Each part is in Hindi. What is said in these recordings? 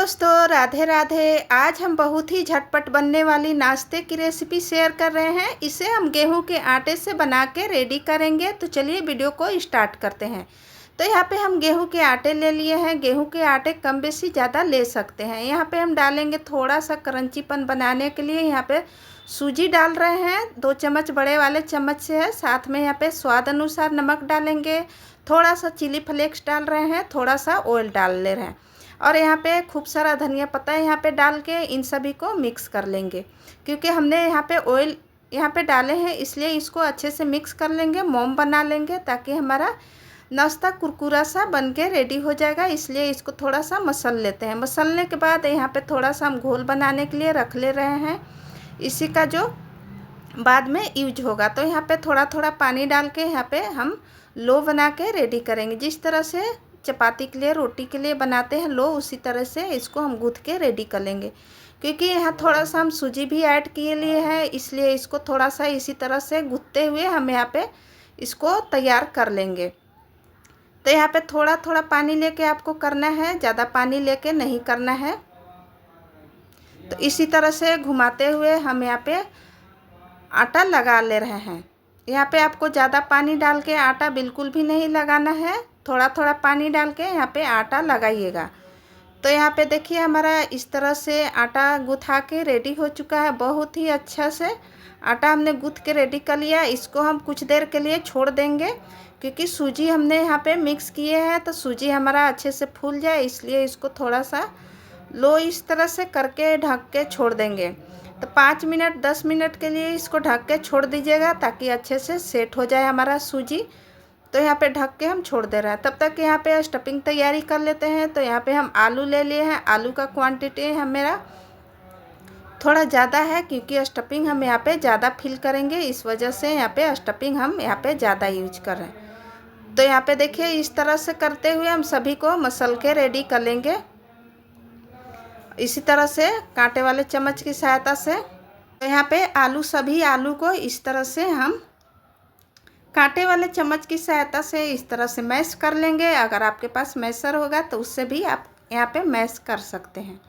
दोस्तों, राधे राधे। आज हम बहुत ही झटपट बनने वाली नाश्ते की रेसिपी शेयर कर रहे हैं। इसे हम गेहूं के आटे से बना के रेडी करेंगे। तो चलिए वीडियो को स्टार्ट करते हैं। तो यहाँ पे हम गेहूं के आटे ले लिए हैं। गेहूं के आटे कम बेसी ज़्यादा ले सकते हैं। यहाँ पे हम डालेंगे थोड़ा सा क्रंचीपन बनाने के लिए। यहाँ पे सूजी डाल रहे हैं, 2 चम्मच बड़े वाले चम्मच से है। साथ में यहाँ पे स्वाद अनुसार नमक डालेंगे, थोड़ा सा चिली फ्लेक्स डाल रहे हैं, थोड़ा सा ऑयल डाल ले रहे हैं और यहाँ पे खूब सारा धनिया पत्ता यहाँ पे डाल के इन सभी को मिक्स कर लेंगे। क्योंकि हमने यहाँ पे ऑयल यहाँ पे डाले हैं, इसलिए इसको अच्छे से मिक्स कर लेंगे, मोम बना लेंगे ताकि हमारा नाश्ता कुरकुरा सा बन के रेडी हो जाएगा। इसलिए इसको थोड़ा सा मसल लेते हैं। मसलने के बाद यहाँ पे थोड़ा सा हम घोल बनाने के लिए रख ले रहे हैं, इसी का जो बाद में यूज होगा। तो यहाँ पे थोड़ा थोड़ा पानी डाल के यहाँ पे हम लो बना के रेडी करेंगे। जिस तरह से चपाती के लिए, रोटी के लिए बनाते हैं लो, उसी तरह से इसको हम गूँथ के रेडी कर लेंगे। क्योंकि यहाँ थोड़ा सा हम सूजी भी ऐड किए लिए हैं, इसलिए इसको थोड़ा सा इसी तरह से गूँथते हुए हम यहाँ पे इसको तैयार कर लेंगे। तो यहाँ पे थोड़ा थोड़ा पानी लेके आपको करना है, ज़्यादा पानी लेके नहीं करना है। तो इसी तरह से घुमाते हुए हम यहाँ पे आटा लगा ले रहे हैं। यहाँ पे आपको ज़्यादा पानी डाल के आटा बिल्कुल भी नहीं लगाना है, थोड़ा थोड़ा पानी डाल के यहाँ पे आटा लगाइएगा। तो यहाँ पे देखिए हमारा इस तरह से आटा गुथा के रेडी हो चुका है। बहुत ही अच्छा से आटा हमने गूँथ के रेडी कर लिया। इसको हम कुछ देर के लिए छोड़ देंगे, क्योंकि सूजी हमने यहाँ पे मिक्स किए हैं तो सूजी हमारा अच्छे से फूल जाए, इसलिए इसको थोड़ा सा लो इस तरह से करके ढक के छोड़ देंगे। तो 5 मिनट 10 मिनट के लिए इसको ढक के छोड़ दीजिएगा ताकि अच्छे से सेट हो जाए हमारा सूजी। तो यहाँ पे ढक के हम छोड़ दे रहे हैं। तब तक यहाँ पे स्टफिंग तैयारी कर लेते हैं। तो यहाँ पे हम आलू ले लिए हैं। आलू का क्वांटिटी है मेरा थोड़ा ज़्यादा है, क्योंकि स्टफिंग हम यहाँ पे ज़्यादा फिल करेंगे, इस वजह से यहाँ पे स्टफिंग हम यहाँ पे ज़्यादा यूज कर रहे हैं। तो यहाँ पे देखिए इस तरह से करते हुए हम सभी को मसल के रेडी कर लेंगे, इसी तरह से कांटे वाले चम्मच की सहायता से। तो यहाँ पे सभी आलू को इस तरह से हम कांटे वाले चम्मच की सहायता से इस तरह से मैश कर लेंगे। अगर आपके पास मैशर होगा तो उससे भी आप यहाँ पे मैश कर सकते हैं।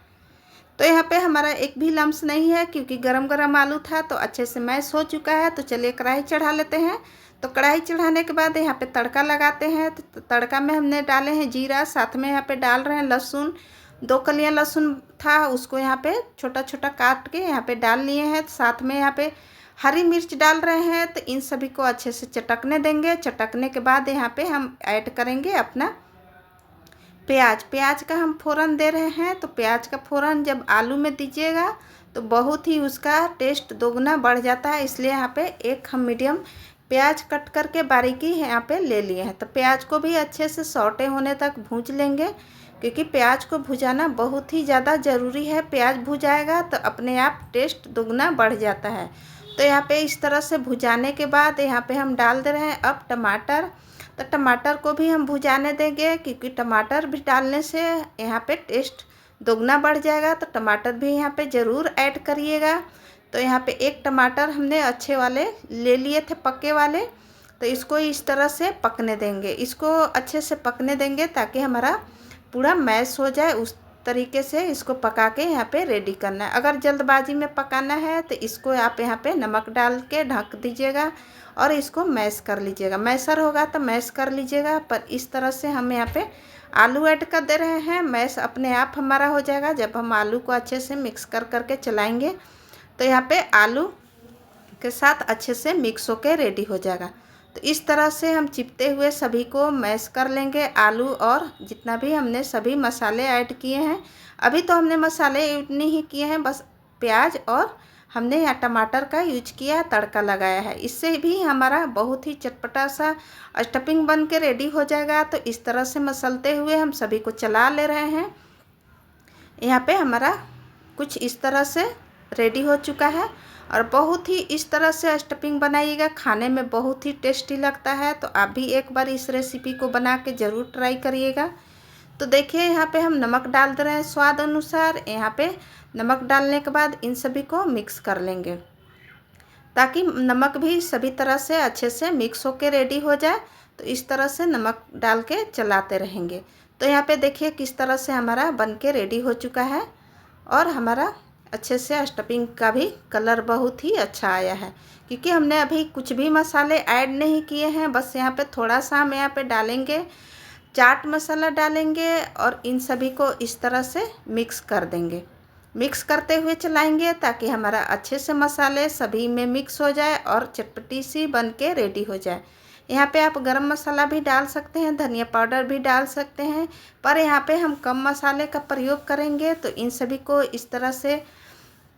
तो यहाँ पे हमारा एक भी लम्स नहीं है, क्योंकि गरम गरम आलू था तो अच्छे से मैश हो चुका है। तो चलिए कढ़ाई चढ़ा लेते हैं। तो कढ़ाई चढ़ाने के बाद यहाँ पे तड़का लगाते हैं। तो तड़का में हमने डाले हैं जीरा, साथ में यहाँ पे डाल रहे हैं लहसुन। 2 कलियाँ लहसुन था, उसको यहाँ पे छोटा छोटा काट के यहाँ पे डाल लिए हैं। साथ में यहाँ पे हरी मिर्च डाल रहे हैं। तो इन सभी को अच्छे से चटकने देंगे। चटकने के बाद यहाँ पे हम ऐड करेंगे अपना प्याज का हम फ़ौरन दे रहे हैं। तो प्याज का फ़ौरन जब आलू में दीजिएगा तो बहुत ही उसका टेस्ट दोगुना बढ़ जाता है, इसलिए यहाँ पे एक हम मीडियम प्याज कट करके बारीकी यहाँ पे ले लिए हैं। तो प्याज को भी अच्छे से सौटे होने तक भूंज लेंगे, क्योंकि प्याज को भुजाना बहुत ही ज़्यादा ज़रूरी है। प्याज भुजाएगा तो अपने आप टेस्ट दुगना बढ़ जाता है। तो यहाँ पे इस तरह से भुजाने के बाद यहाँ पे हम डाल दे रहे हैं अब टमाटर। तो टमाटर को भी हम भुजाने देंगे, क्योंकि टमाटर भी डालने से यहाँ पे टेस्ट दोगुना बढ़ जाएगा। तो टमाटर भी यहाँ पे ज़रूर ऐड करिएगा। तो यहाँ पे एक टमाटर हमने अच्छे वाले ले लिए थे, पके वाले। तो इसको इस तरह से पकने देंगे, इसको अच्छे से पकने देंगे ताकि हमारा पूरा मैश हो जाए। उस तरीके से इसको पका के यहाँ पे रेडी करना है। अगर जल्दबाजी में पकाना है तो इसको आप यहाँ पे नमक डाल के ढक दीजिएगा और इसको मैश कर लीजिएगा। मैशर होगा तो मैश कर लीजिएगा, पर इस तरह से हम यहाँ पे आलू ऐड कर दे रहे हैं। मैश अपने आप हमारा हो जाएगा जब हम आलू को अच्छे से मिक्स कर करके चलाएँगे। तो यहाँ पे आलू के साथ अच्छे से मिक्स होके रेडी हो जाएगा। तो इस तरह से हम चिपते हुए सभी को मैश कर लेंगे, आलू और जितना भी हमने सभी मसाले ऐड किए हैं। अभी तो हमने मसाले इतने ही किए हैं, बस प्याज और हमने यहाँ टमाटर का यूज किया, तड़का लगाया है। इससे भी हमारा बहुत ही चटपटा सा स्टफिंग बन के रेडी हो जाएगा। तो इस तरह से मसलते हुए हम सभी को चला ले रहे हैं। यहाँ पे हमारा कुछ इस तरह से रेडी हो चुका है और बहुत ही इस तरह से स्टफिंग बनाइएगा, खाने में बहुत ही टेस्टी लगता है। तो आप भी एक बार इस रेसिपी को बना के ज़रूर ट्राई करिएगा। तो देखिए यहाँ पे हम नमक डाल दे रहे हैं स्वाद अनुसार। यहाँ पे नमक डालने के बाद इन सभी को मिक्स कर लेंगे, ताकि नमक भी सभी तरह से अच्छे से मिक्स होके रेडी हो जाए। तो इस तरह से नमक डाल के चलाते रहेंगे। तो यहाँ पे देखिए किस तरह से हमारा बन के रेडी हो चुका है और हमारा अच्छे से स्टफिंग का भी कलर बहुत ही अच्छा आया है, क्योंकि हमने अभी कुछ भी मसाले ऐड नहीं किए हैं। बस यहाँ पे थोड़ा सा हम यहाँ पे डालेंगे, चाट मसाला डालेंगे और इन सभी को इस तरह से मिक्स कर देंगे। मिक्स करते हुए चलाएंगे ताकि हमारा अच्छे से मसाले सभी में मिक्स हो जाए और चटपटी सी बन के रेडी हो जाए। यहाँ पे आप गरम मसाला भी डाल सकते हैं, धनिया पाउडर भी डाल सकते हैं, पर यहाँ पे हम कम मसाले का प्रयोग करेंगे। तो इन सभी को इस तरह से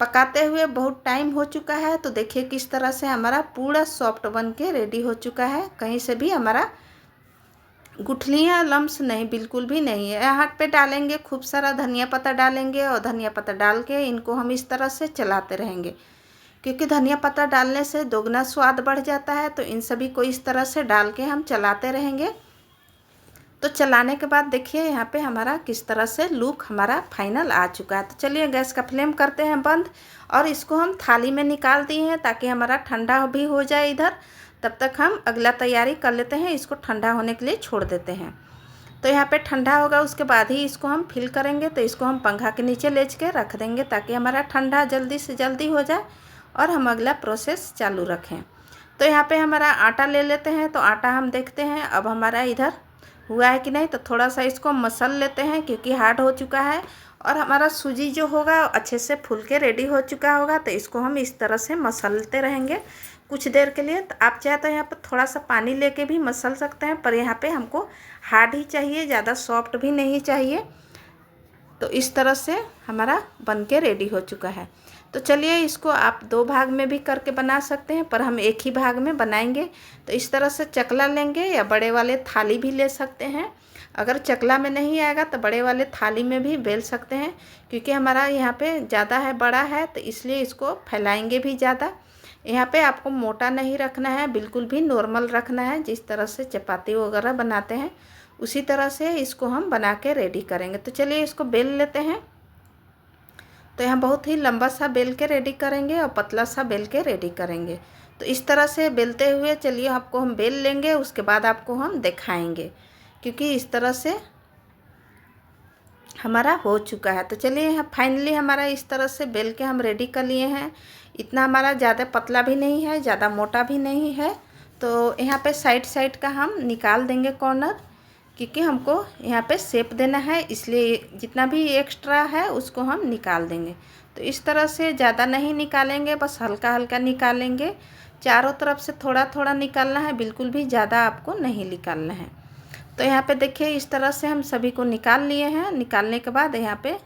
पकाते हुए बहुत टाइम हो चुका है। तो देखिए किस तरह से हमारा पूरा सॉफ्ट बन के रेडी हो चुका है, कहीं से भी हमारा गुठलियाँ लम्स नहीं, बिल्कुल भी नहीं है। हाथ पे डालेंगे, खूब सारा धनिया पत्ता डालेंगे और धनिया पत्ता डाल के इनको हम इस तरह से चलाते रहेंगे, क्योंकि धनिया पत्ता डालने से दोगुना स्वाद बढ़ जाता है। तो इन सभी को इस तरह से डाल के हम चलाते रहेंगे। तो चलाने के बाद देखिए यहाँ पे हमारा किस तरह से लुक हमारा फाइनल आ चुका है। तो चलिए गैस का फ्लेम करते हैं बंद और इसको हम थाली में निकाल दिए हैं ताकि हमारा ठंडा भी हो जाए इधर। तब तक हम अगला तैयारी कर लेते हैं, इसको ठंडा होने के लिए छोड़ देते हैं। तो यहाँ पे ठंडा होगा उसके बाद ही इसको हम फिल करेंगे। तो इसको हम पंखा के नीचे लेच के रख देंगे ताकि हमारा ठंडा जल्दी से जल्दी हो जाए और हम अगला प्रोसेस चालू रखें। तो यहाँ पे हमारा आटा ले लेते हैं। तो आटा हम देखते हैं अब हमारा इधर हुआ है कि नहीं। तो थोड़ा सा इसको मसल लेते हैं क्योंकि हार्ड हो चुका है और हमारा सूजी जो होगा अच्छे से फूल के रेडी हो चुका होगा। तो इसको हम इस तरह से मसलते रहेंगे कुछ देर के लिए। तो आप चाहे तो यहाँ पर थोड़ा सा पानी लेके भी मसल सकते हैं, पर यहाँ पे हमको हार्ड ही चाहिए, ज़्यादा सॉफ्ट भी नहीं चाहिए। तो इस तरह से हमारा बन के रेडी हो चुका है। तो चलिए इसको आप 2 भाग में भी करके बना सकते हैं, पर हम एक ही भाग में बनाएंगे। तो इस तरह से चकला लेंगे या बड़े वाले थाली भी ले सकते हैं। अगर चकला में नहीं आएगा तो बड़े वाले थाली में भी बेल सकते हैं, क्योंकि हमारा यहाँ पे ज़्यादा है, बड़ा है, तो इसलिए इसको फैलाएंगे भी ज़्यादा। यहाँ पे आपको मोटा नहीं रखना है, बिल्कुल भी नॉर्मल रखना है। जिस तरह से चपाती वगैरह बनाते हैं उसी तरह से इसको हम बना के रेडी करेंगे। तो चलिए इसको बेल लेते हैं। तो यहाँ बहुत ही लंबा सा बेल के रेडी करेंगे और पतला सा बेल के रेडी करेंगे। तो इस तरह से बेलते हुए चलिए आपको हम बेल लेंगे, उसके बाद आपको हम दिखाएंगे, क्योंकि इस तरह से हमारा हो चुका है। तो चलिए यहाँ फाइनली हमारा इस तरह से बेल के हम रेडी कर लिए हैं। इतना हमारा ज़्यादा पतला भी नहीं है, ज़्यादा मोटा भी नहीं है। तो यहाँ पे साइड साइड का हम निकाल देंगे कॉर्नर, क्योंकि हमको यहाँ पे शेप देना है, इसलिए जितना भी एक्स्ट्रा है उसको हम निकाल देंगे। तो इस तरह से ज़्यादा नहीं निकालेंगे, बस हल्का हल्का निकालेंगे। चारों तरफ से थोड़ा थोड़ा निकालना है, बिल्कुल भी ज़्यादा आपको नहीं निकालना है। तो यहाँ पे देखिए इस तरह से हम सभी को निकाल लिए हैं। निकालने के बाद यहाँ पे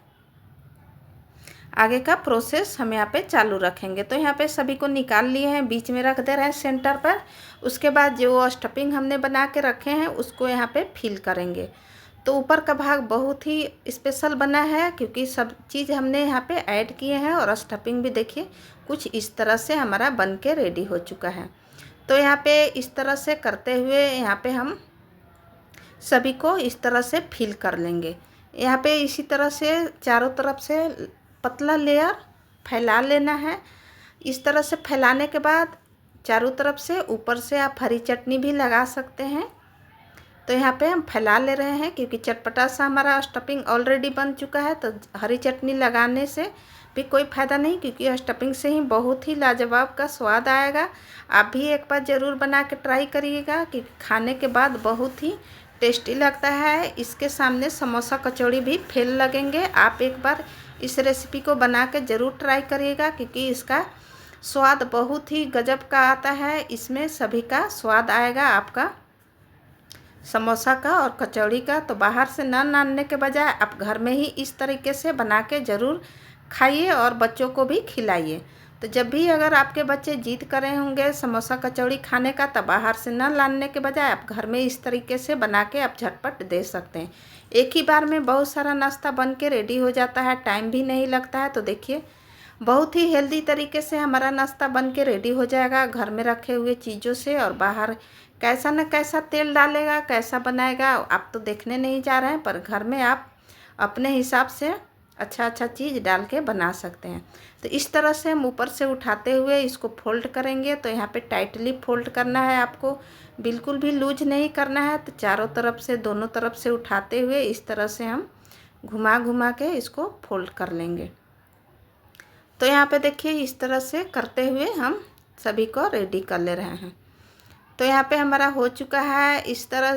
आगे का प्रोसेस हम यहाँ पे चालू रखेंगे। तो यहाँ पे सभी को निकाल लिए हैं, बीच में रख दे रहे हैं सेंटर पर। उसके बाद जो स्टफिंग हमने बना के रखे हैं उसको यहाँ पे फिल करेंगे। तो ऊपर का भाग बहुत ही स्पेशल बना है, क्योंकि सब चीज़ हमने यहाँ पे ऐड किए हैं और स्टफिंग भी देखिए कुछ इस तरह से हमारा बन के रेडी हो चुका है। तो यहाँ पे इस तरह से करते हुए यहाँ पे हम सभी को इस तरह से फिल कर लेंगे। यहाँ पे इसी तरह से चारों तरफ से पतला लेयर फैला लेना है। इस तरह से फैलाने के बाद चारों तरफ से ऊपर से आप हरी चटनी भी लगा सकते हैं। तो यहाँ पे हम फैला ले रहे हैं, क्योंकि चटपटा सा हमारा स्टफिंग ऑलरेडी बन चुका है। तो हरी चटनी लगाने से भी कोई फ़ायदा नहीं, क्योंकि स्टफिंग से ही बहुत ही लाजवाब का स्वाद आएगा। आप भी एक बार ज़रूर बना के ट्राई करिएगा, क्योंकि खाने के बाद बहुत ही टेस्टी लगता है। इसके सामने समोसा कचौड़ी भी फेल लगेंगे। आप एक बार इस रेसिपी को बना के ज़रूर ट्राई करिएगा, क्योंकि इसका स्वाद बहुत ही गजब का आता है। इसमें सभी का स्वाद आएगा आपका समोसा का और कचौड़ी का। तो बाहर से ना लाने के बजाय आप घर में ही इस तरीके से बना के ज़रूर खाइए और बच्चों को भी खिलाइए। तो जब भी अगर आपके बच्चे जिद करे होंगे समोसा कचौड़ी खाने का, तब बाहर से ना लाने के बजाय आप घर में इस तरीके से बना के आप झटपट दे सकते हैं। एक ही बार में बहुत सारा नाश्ता बन के रेडी हो जाता है, टाइम भी नहीं लगता है। तो देखिए बहुत ही हेल्दी तरीके से हमारा नाश्ता बन के रेडी हो जाएगा घर में रखे हुए चीज़ों से। और बाहर कैसा न कैसा तेल डालेगा, कैसा बनाएगा आप तो देखने नहीं जा रहे हैं, पर घर में आप अपने हिसाब से अच्छा अच्छा चीज़ डाल के बना सकते हैं। तो इस तरह से हम ऊपर से उठाते हुए इसको फोल्ड करेंगे। तो यहाँ पे टाइटली फोल्ड करना है आपको, बिल्कुल भी लूज नहीं करना है। तो चारों तरफ से, दोनों तरफ से उठाते हुए इस तरह से हम घुमा घुमा के इसको फोल्ड कर लेंगे। तो यहाँ पे देखिए इस तरह से करते हुए हम सभी को रेडी कर ले रहे हैं। तो यहाँ पे हमारा हो चुका है इस तरह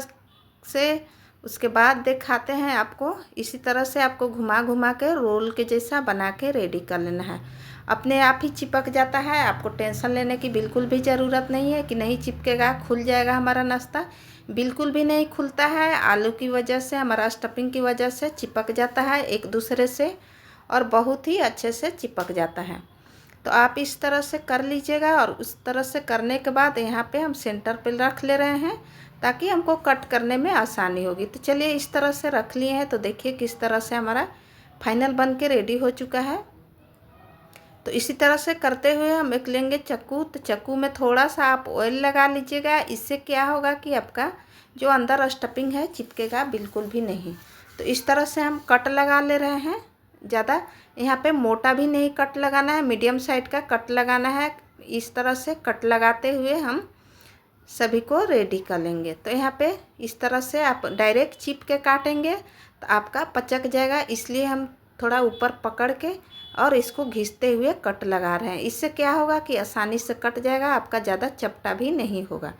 से। उसके बाद दिखाते हैं आपको, इसी तरह से आपको घुमा घुमा के रोल के जैसा बना के रेडी कर लेना है। अपने आप ही चिपक जाता है, आपको टेंशन लेने की बिल्कुल भी ज़रूरत नहीं है कि नहीं चिपकेगा, खुल जाएगा हमारा नाश्ता। बिल्कुल भी नहीं खुलता है। आलू की वजह से, हमारा स्टफिंग की वजह से चिपक जाता है एक दूसरे से, और बहुत ही अच्छे से चिपक जाता है। तो आप इस तरह से कर लीजिएगा। और उस तरह से करने के बाद यहाँ पे हम सेंटर पे रख ले रहे हैं ताकि हमको कट करने में आसानी होगी। तो चलिए इस तरह से रख लिए हैं। तो देखिए किस तरह से हमारा फाइनल बन के रेडी हो चुका है। तो इसी तरह से करते हुए हम एक लेंगे चक्कू। तो चक्कू में थोड़ा सा आप ऑयल लगा लीजिएगा। इससे क्या होगा कि आपका जो अंदर स्टफिंग है चिपकेगा बिल्कुल भी नहीं। तो इस तरह से हम कट लगा ले रहे हैं। ज़्यादा यहाँ पे मोटा भी नहीं कट लगाना है, मीडियम साइड का कट लगाना है। इस तरह से कट लगाते हुए हम सभी को रेडी कर लेंगे। तो यहाँ पे इस तरह से आप डायरेक्ट चिप के काटेंगे तो आपका पचक जाएगा, इसलिए हम थोड़ा ऊपर पकड़ के और इसको घिसते हुए कट लगा रहे हैं। इससे क्या होगा कि आसानी से कट जाएगा, आपका ज़्यादा चपटा भी नहीं होगा।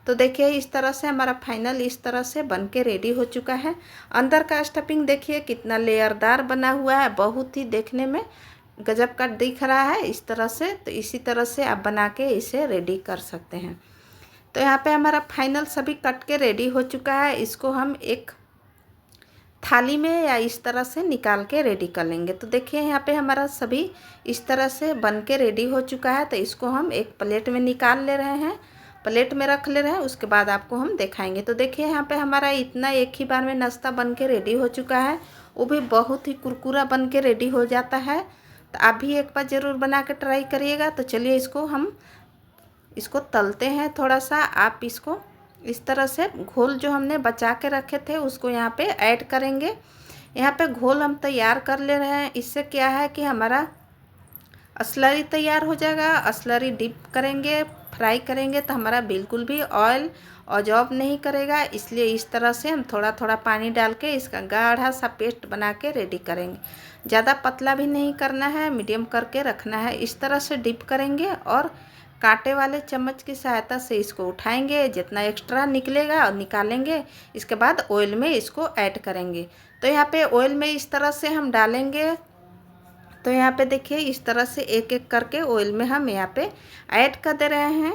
तो देखिए इस तरह से हमारा फाइनल इस तरह से बन के रेडी हो चुका है। अंदर का स्टफिंग देखिए कितना लेयरदार बना हुआ है, बहुत ही देखने में गजब का दिख रहा है इस तरह से। तो इसी तरह से आप बना के इसे रेडी कर सकते हैं। तो यहाँ पे हमारा फाइनल सभी कट के रेडी हो चुका है। इसको हम एक थाली में या इस तरह से निकाल के रेडी कर लेंगे। तो देखिए यहाँ पे हमारा सभी इस तरह से बन के रेडी हो चुका है। तो इसको हम एक प्लेट में निकाल ले रहे हैं, प्लेट में रख ले रहे हैं। उसके बाद आपको हम दिखाएंगे। तो देखिए यहाँ पे हमारा इतना एक ही बार में नाश्ता बन के रेडी हो चुका है, वो भी बहुत ही कुरकुरा बन के रेडी हो जाता है। तो आप भी एक बार ज़रूर बना के ट्राई करिएगा। तो चलिए इसको तलते हैं थोड़ा सा। आप इसको इस तरह से घोल जो हमने बचा के रखे थे उसको यहाँ पे ऐड करेंगे। यहाँ पे घोल हम तैयार कर ले रहे हैं। इससे क्या है कि हमारा स्लरी तैयार हो जाएगा। स्लरी डिप करेंगे, फ्राई करेंगे तो हमारा बिल्कुल भी ऑयल ऑब्जॉर्ब नहीं करेगा। इसलिए इस तरह से हम थोड़ा थोड़ा पानी डाल के इसका गाढ़ा सा पेस्ट बना के रेडी करेंगे। ज़्यादा पतला भी नहीं करना है, मीडियम करके रखना है। इस तरह से डिप करेंगे और कांटे वाले चम्मच की सहायता से इसको उठाएंगे, जितना एक्स्ट्रा निकलेगा और निकालेंगे। इसके बाद ऑयल में इसको ऐड करेंगे। तो यहाँ पे ऑयल में इस तरह से हम डालेंगे। तो यहाँ पे देखिए इस तरह से एक एक करके ऑयल में हम यहाँ पे ऐड कर दे रहे हैं।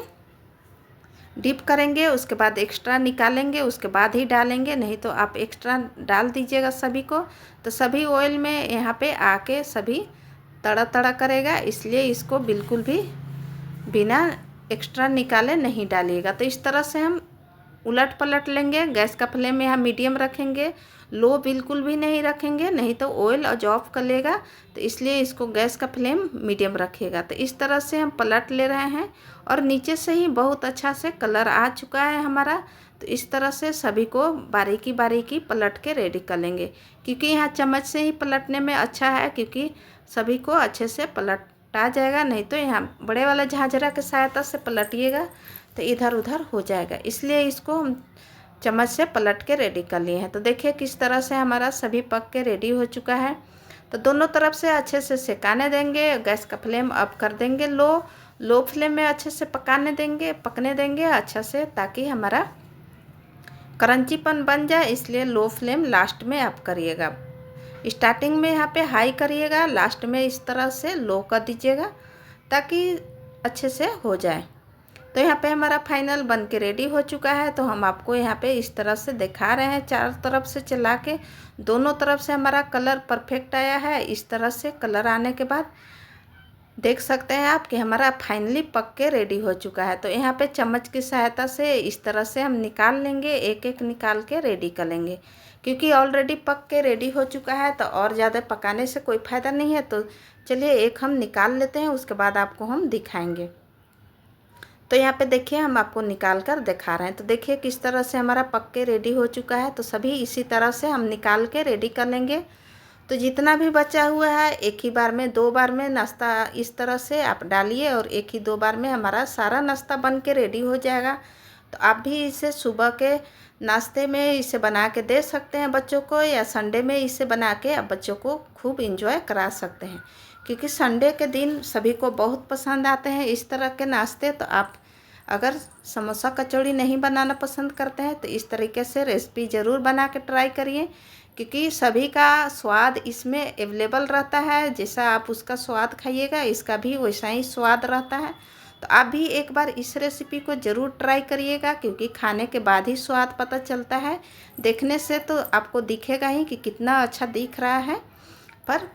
डिप करेंगे, उसके बाद एक्स्ट्रा निकालेंगे, उसके बाद ही डालेंगे, नहीं तो आप एक्स्ट्रा डाल दीजिएगा सभी को। तो सभी ऑयल में यहाँ पे आके सभी तड़ा तड़ा करेगा, इसलिए इसको बिल्कुल भी बिना एक्स्ट्रा निकाले नहीं डालिएगा। तो इस तरह से हम उलट पलट लेंगे। गैस का फ्लेम यहाँ मीडियम रखेंगे, लो बिल्कुल भी नहीं रखेंगे, नहीं तो ऑयल ऑब्जॉर्ब कर लेगा। तो इसलिए इसको गैस का फ्लेम मीडियम रखिएगा। तो इस तरह से हम पलट ले रहे हैं और नीचे से ही बहुत अच्छा से कलर आ चुका है हमारा। तो इस तरह से सभी को बारीकी बारीकी पलट के रेडी कर लेंगे, क्योंकि यहाँ चम्मच से ही पलटने में अच्छा है, क्योंकि सभी को अच्छे से पलटा जाएगा। नहीं तो यहाँ बड़े वाला झांझरा की सहायता से पलटिएगा तो इधर उधर हो जाएगा। इसलिए इसको हम चम्मच से पलट के रेडी कर लिए हैं। तो देखिए किस तरह से हमारा सभी पक के रेडी हो चुका है। तो दोनों तरफ से अच्छे से सेकाने देंगे। गैस का फ्लेम अप कर देंगे, लो फ्लेम में अच्छे से पकने देंगे अच्छा से, ताकि हमारा क्रंचीपन बन जाए। इसलिए लो फ्लेम लास्ट में अप करिएगा। स्टार्टिंग में यहाँ पे हाई करिएगा, लास्ट में इस तरह से लो कर दीजिएगा ताकि अच्छे से हो जाए। तो यहाँ पे हमारा फाइनल बन के रेडी हो चुका है। तो हम आपको यहाँ पे इस तरह से दिखा रहे हैं, चारों तरफ से चला के। दोनों तरफ से हमारा कलर परफेक्ट आया है। इस तरह से कलर आने के बाद देख सकते हैं आप कि हमारा फाइनली पक के रेडी हो चुका है। तो यहाँ पे चम्मच की सहायता से इस तरह से हम निकाल लेंगे, एक एक निकाल के रेडी कर लेंगे, क्योंकि ऑलरेडी पक के रेडी हो चुका है। तो और ज़्यादा पकाने से कोई फ़ायदा नहीं है। तो चलिए एक हम निकाल लेते हैं, उसके बाद आपको हम दिखाएंगे। तो यहाँ पे देखिए हम आपको निकाल कर दिखा रहे हैं। तो देखिए किस तरह से हमारा पक के रेडी हो चुका है। तो सभी इसी तरह से हम निकाल के रेडी कर लेंगे। तो जितना भी बचा हुआ है एक ही बार में 2 बार में नाश्ता इस तरह से आप डालिए और एक ही 2 बार में हमारा सारा नाश्ता बन के रेडी हो जाएगा। तो आप भी इसे सुबह के नाश्ते में इसे बना के दे सकते हैं बच्चों को, या संडे में इसे बना के आप बच्चों को खूब इंजॉय करा सकते हैं, क्योंकि संडे के दिन सभी को बहुत पसंद आते हैं इस तरह के नाश्ते। तो आप अगर समोसा कचौड़ी नहीं बनाना पसंद करते हैं तो इस तरीके से रेसिपी ज़रूर बना के ट्राई करिए, क्योंकि सभी का स्वाद इसमें अवेलेबल रहता है। जैसा आप उसका स्वाद खाइएगा इसका भी वैसा ही स्वाद रहता है। तो आप भी एक बार इस रेसिपी को ज़रूर ट्राई करिएगा, क्योंकि खाने के बाद ही स्वाद पता चलता है। देखने से तो आपको दिखेगा ही कि कितना अच्छा दिख रहा है, पर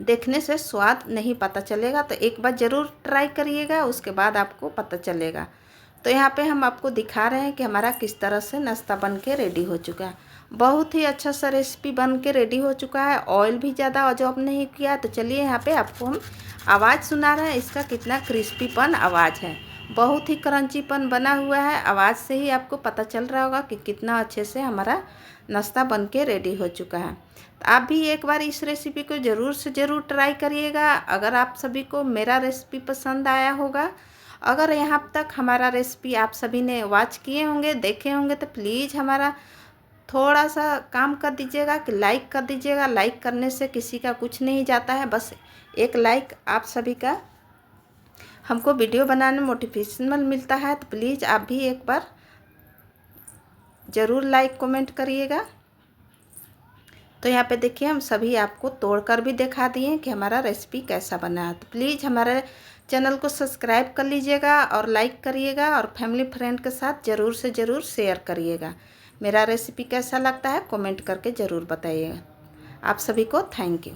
देखने से स्वाद नहीं पता चलेगा। तो एक बार ज़रूर ट्राई करिएगा, उसके बाद आपको पता चलेगा। तो यहाँ पे हम आपको दिखा रहे हैं कि हमारा किस तरह से नाश्ता बन के रेडी हो चुका है। बहुत ही अच्छा सा रेसिपी बन के रेडी हो चुका है। ऑयल भी ज़्यादा ऑब्जॉर्ब नहीं किया। तो चलिए यहाँ पे आपको हम आवाज़ सुना रहे हैं, इसका कितना क्रिस्पीपन आवाज़ है, बहुत ही क्रंचीपन बना हुआ है। आवाज़ से ही आपको पता चल रहा होगा कि कितना अच्छे से हमारा नाश्ता बन के रेडी हो चुका है। तो आप भी एक बार इस रेसिपी को ज़रूर से ज़रूर ट्राई करिएगा। अगर आप सभी को मेरा रेसिपी पसंद आया होगा, अगर यहाँ तक हमारा रेसिपी आप सभी ने वॉच किए होंगे, देखे होंगे, तो प्लीज़ हमारा थोड़ा सा काम कर दीजिएगा कि लाइक कर दीजिएगा। लाइक करने से किसी का कुछ नहीं जाता है, बस एक लाइक आप सभी का हमको वीडियो बनाने में मोटिवेशनल मिलता है। तो प्लीज़ आप भी एक बार ज़रूर लाइक कमेंट करिएगा। तो यहाँ पे देखिए हम सभी आपको तोड़कर भी दिखा दिए कि हमारा रेसिपी कैसा बना है। तो प्लीज़ हमारे चैनल को सब्सक्राइब कर लीजिएगा और लाइक करिएगा, और फैमिली फ्रेंड के साथ ज़रूर से ज़रूर शेयर करिएगा। मेरा रेसिपी कैसा लगता है कमेंट करके ज़रूर बताइएगा। आप सभी को थैंक यू।